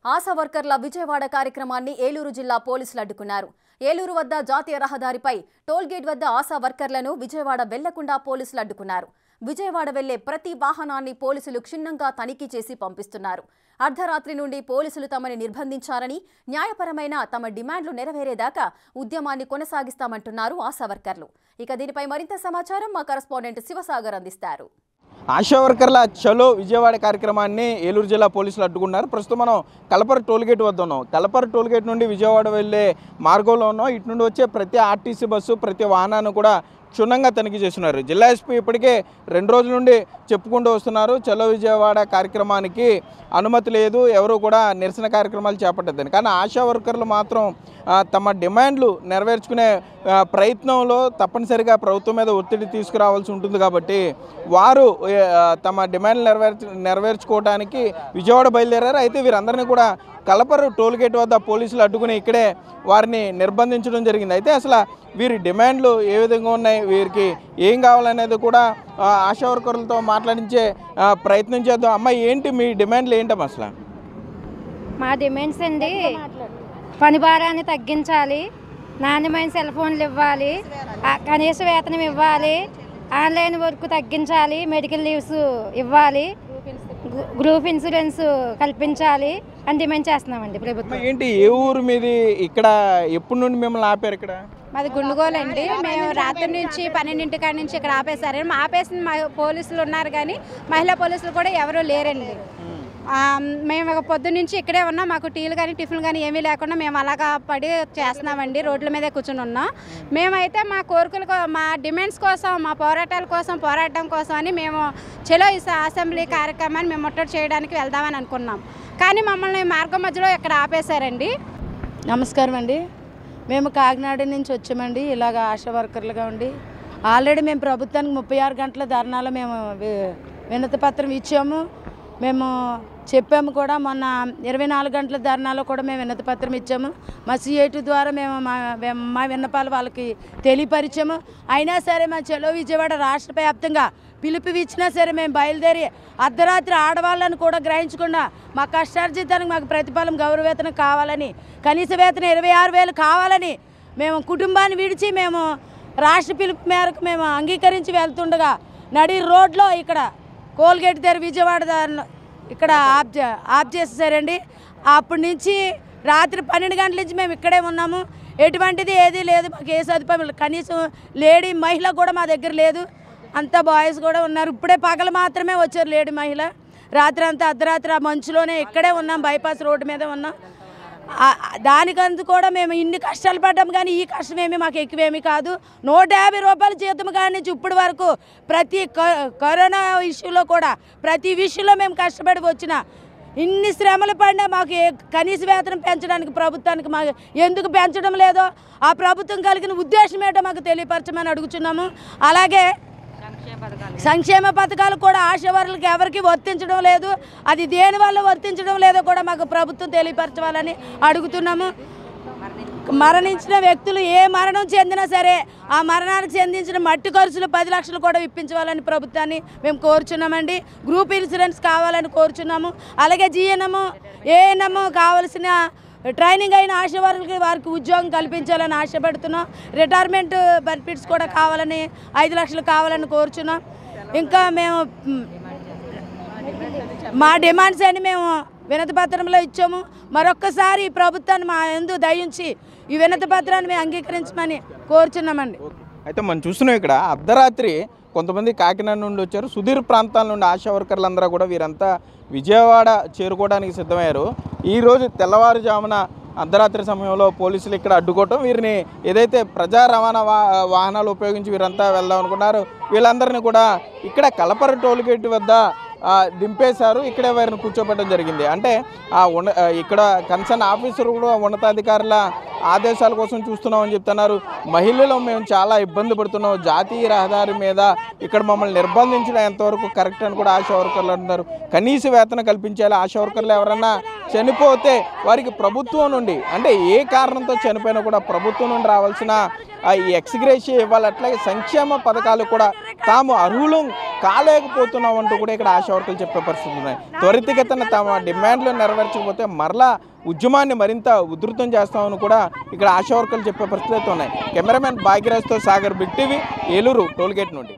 ఆశా వర్కర్ల విజయవాడ కార్యక్రమాన్ని ఏలూరు జిల్లా పోలీసులు అడ్డుకున్నారు. ఏలూరు వద్ద జాతీయ రహదారిపై టోల్ గేట్ వద్ద ఆశా వర్కర్లను విజయవాడ వెళ్లకుండా పోలీసులు అడ్డుకున్నారు. విజయవాడ వెళ్లే ప్రతి వాహనాన్ని పోలీసులు క్షుణ్ణంగా తనిఖీ చేసి పంపిస్తున్నారు. అర్ధరాత్రి నుండి పోలీసులు తమని నిర్బంధించారని, న్యాయపరమైన తమ డిమాండ్లు నెరవేరేదాకా ఉద్యమాన్ని కొనసాగిస్తామంటున్నారు ఆశా వర్కర్లు. ఇక దీనిపై మరింత సమాచారం మా కరెస్పాండెంట్ శివసాగర్ అందిస్తారు. ఆశా వర్కర్ల చలో విజయవాడ కార్యక్రమాన్ని ఏలూరు జిల్లా పోలీసులు అడ్డుకున్నారు. ప్రస్తుతం మనం కలపర టోల్గేట్ వద్ద ఉన్నాం. కలపర టోల్గేట్ నుండి విజయవాడ వెళ్ళే మార్గంలో ఉన్నాం. ఇటు నుండి వచ్చే ప్రతి ఆర్టీసీ బస్సు, ప్రతి వాహనాన్ని కూడా క్షుణ్ణంగా తనిఖీ చేస్తున్నారు. జిల్లా ఎస్పీ ఇప్పటికే 2 రోజుల నుండి చెప్పుకుంటూ వస్తున్నారు, చలో విజయవాడ కార్యక్రమానికి అనుమతి లేదు, ఎవరు కూడా నిరసన కార్యక్రమాలు చేపట్టద్దని. కానీ ఆశా వర్కర్లు మాత్రం తమ డిమాండ్లు నెరవేర్చుకునే ప్రయత్నంలో తప్పనిసరిగా ప్రభుత్వం మీద ఒత్తిడి తీసుకురావాల్సి ఉంటుంది. కాబట్టి వారు తమ డిమాండ్లు నెరవేర్చుకోవడానికి విజయవాడ బయలుదేరారు. అయితే వీరందరినీ కూడా కలపరు టోల్గేట్ వద్ద పోలీసులు అడ్డుకుని ఇక్కడే వారిని నిర్బంధించడం జరిగింది. అయితే అసలు వీరి డిమాండ్లు ఏ విధంగా ఉన్నాయి, వీరికి ఏం కావాలనేది కూడా ఆశా వర్కర్లతో మాట్లాడించే ప్రయత్నం చేద్దాం. అమ్మ, ఏంటి మీ డిమాండ్లు ఏంటమ్మా? అసలు మా డిమాండ్స్ అండి, పని భారాన్ని తగ్గించాలి, నాణ్యమైన సెల్ ఫోన్లు ఇవ్వాలి, కనీస వేతనం ఇవ్వాలి, ఆన్లైన్ వర్క్ తగ్గించాలి, మెడికల్ లీవ్స్ ఇవ్వాలి, గ్రూప్ ఇన్సూరెన్స్ కల్పించాలి అని డిమాండ్ చేస్తున్నామండి ప్రభుత్వం. ఏంటి, ఏ ఊరు మీది? ఇక్కడ ఎప్పటి నుండి మిమ్మల్ని ఆపారు? ఇక్కడ మాది గుండుగోలు అండి. మేము రాత్రి నుంచి 12 కాడి నుంచి ఇక్కడ ఆపేశారు. ఆపేసిన పోలీసులు ఉన్నారు కానీ మహిళా పోలీసులు కూడా ఎవరూ లేరండి. మేము పొద్దున్న నుంచి ఇక్కడే ఉన్నాం. మాకు టీలు కానీ టిఫిన్లు కానీ ఏమీ లేకుండా మేము అలాగా పడి చేస్తున్నామండి. రోడ్ల మీదే కూర్చుని ఉన్నాం. మేమైతే మా కోరికలు, మా డిమాండ్స్ కోసం, మా పోరాటాల కోసం, పోరాటం కోసం అని మేము చలో ఈ అసెంబ్లీ కార్యక్రమాన్ని మేము ముట్టడి చేయడానికి వెళ్దామని అనుకున్నాం. కానీ మమ్మల్ని మార్గం మధ్యలో ఇక్కడ ఆపేశారండి. నమస్కారం అండి. మేము కాకినాడ నుంచి వచ్చామండి. ఇలాగ ఆశా వర్కర్లుగా ఉండి ఆల్రెడీ మేము ప్రభుత్వానికి 36 గంటల ధర్నాలో మేము వినతి పత్రం ఇచ్చాము. మేము చెప్పాము కూడా, మొన్న 24 గంటల ధర్నాలో కూడా మేము వినతి పత్రం ఇచ్చాము. మా సిఐటి ద్వారా మేము మా విన్నపాలు వాళ్ళకి తెలియపరిచాము. అయినా సరే మా చలో విజయవాడ రాష్ట్ర వ్యాప్తంగా పిలుపు ఇచ్చినా సరే మేము బయలుదేరి అర్ధరాత్రి ఆడవాళ్ళని కూడా గ్రహించకుండా మా కష్టార్జితానికి మాకు ప్రతిఫలం గౌరవవేతనం కావాలని, కనీస వేతనం 26,000 కావాలని మేము కుటుంబాన్ని విడిచి మేము రాష్ట్ర పిలుపు మేరకు మేము అంగీకరించి వెళ్తుండగా నడి రోడ్లో ఇక్కడ కోల్గేట్ దగ్గర విజయవాడ ఇక్కడ ఆఫ్ చేసేసారండి. అప్పటి నుంచి రాత్రి 12 గంటల నుంచి మేము ఇక్కడే ఉన్నాము. ఎటువంటిది ఏదీ లేదు, మాకు ఏ సదుపాయం, కనీసం లేడీ మహిళ కూడా మా దగ్గర లేదు. అంతా బాయ్స్ కూడా ఉన్నారు. ఇప్పుడే పగలు మాత్రమే వచ్చారు లేడీ మహిళ. రాత్రి అంతా అర్ధరాత్రి ఆ మంచులోనే ఇక్కడే ఉన్నాం, బైపాస్ రోడ్డు మీద ఉన్నాం. దానికందుకు కూడా మేము ఇన్ని కష్టాలు పడ్డాం. కానీ ఈ కష్టమేమి మాకు ఎక్కువేమీ కాదు. 150 రూపాయల జీతం కాడి నుంచి ఇప్పటి వరకు ప్రతి కరోనా ఇష్యూలో కూడా ప్రతి విషయంలో మేము కష్టపడి వచ్చిన ఇన్ని శ్రమలు పడినా మాకు కనీస వేతనం పెంచడానికి ప్రభుత్వానికి మాకు ఎందుకు పెంచడం లేదో ఆ ప్రభుత్వం కలిగిన ఉద్దేశం ఏంటో మాకు తెలియపరచమని అడుగుతున్నాము. అలాగే సంక్షేమ పథకాలు కూడా ఆశా వర్కర్లకు ఎవరికి వర్తించడం లేదు. అది దేనివల్ల వర్తించడం లేదో కూడా మాకు ప్రభుత్వం తెలియపరచాలని అడుగుతున్నాము. మరణించిన వ్యక్తులు ఏ మరణం చెందినా సరే ఆ మరణానికి చెందించిన మట్టి ఖర్చులు 10 లక్షలు కూడా ఇప్పించాలని ప్రభుత్వాన్ని మేము కోరుచున్నామండి. గ్రూప్ ఇన్సూరెన్స్ కావాలని కోరుచున్నాము. అలాగే జీఎన్ఎం, ఏఎన్ఎం కావాల్సిన ట్రైనింగ్ అయిన ఆశా వర్కర్లకి వారికి ఉద్యోగం కల్పించాలని ఆశపడుతున్నాం. రిటైర్మెంట్ బెనిఫిట్స్ కూడా కావాలని 5 లక్షలు కావాలని కోరుచున్నాం. ఇంకా మేము మా డిమాండ్స్ అని మేము వినతి పత్రంలో ఇచ్చాము. మరొక్కసారి ఈ ప్రభుత్వాన్ని మా యందు దయించి ఈ వినతి పత్రాన్ని మేము అంగీకరించమని కోరుచున్నామండి. అయితే మనం చూస్తున్నాం ఇక్కడ అర్ధరాత్రి కొంతమంది కాకినాడ నుండి వచ్చారు. సుదూర ప్రాంతాల నుండి ఆశా వర్కర్లందరూ కూడా వీరంతా విజయవాడ చేరుకోవడానికి సిద్ధమయ్యారు. ఈరోజు తెల్లవారుజామున అర్ధరాత్రి సమయంలో పోలీసులు ఇక్కడ అడ్డుకోవటం, వీరిని ఏదైతే ప్రజా రవాణా వాహనాలు ఉపయోగించి వీరంతా వెళ్దాం అనుకున్నారు వీళ్ళందరినీ కూడా ఇక్కడ కలపర టోల్గేట్ వద్ద దింపేశారు. ఇక్కడే వారిని కూర్చోబెట్టడం జరిగింది. అంటే ఇక్కడ కన్సర్న్ ఆఫీసర్ కూడా ఉన్నతాధికారుల ఆదేశాల కోసం చూస్తున్నామని చెప్తున్నారు. మహిళలు మేము చాలా ఇబ్బంది పడుతున్నాం, జాతీయ రహదారి మీద ఇక్కడ మమ్మల్ని నిర్బంధించడం ఎంతవరకు కరెక్ట్ అని కూడా ఆశా వర్కర్లు అంటున్నారు. కనీస వేతనం కల్పించాలి, ఆశా వర్కర్లు ఎవరన్నా చనిపోతే వారికి ప్రభుత్వం నుండి అంటే ఏ కారణంతో చనిపోయినా కూడా ప్రభుత్వం నుండి రావాల్సిన ఈ ఎక్స్గ్రేషియా ఇవ్వాలి, అట్లాగే సంక్షేమ పథకాలు కూడా తాము అర్హులు కాలేకపోతున్నాం అంటూ కూడా ఇక్కడ ఆశా వర్కర్లు చెప్పే పరిస్థితులు ఉన్నాయి. త్వరితగతిన తమ డిమాండ్లు నెరవేర్చకపోతే మరలా ఉద్యమాన్ని మరింత ఉధృతం చేస్తామని కూడా ఇక్కడ ఆశా వర్కర్లు చెప్పే పరిస్థితులు అయితే ఉన్నాయి. కెమెరామెన్ భాగ్యరాజ్తో Sagar, big TV, Eluru tollgate నుండి.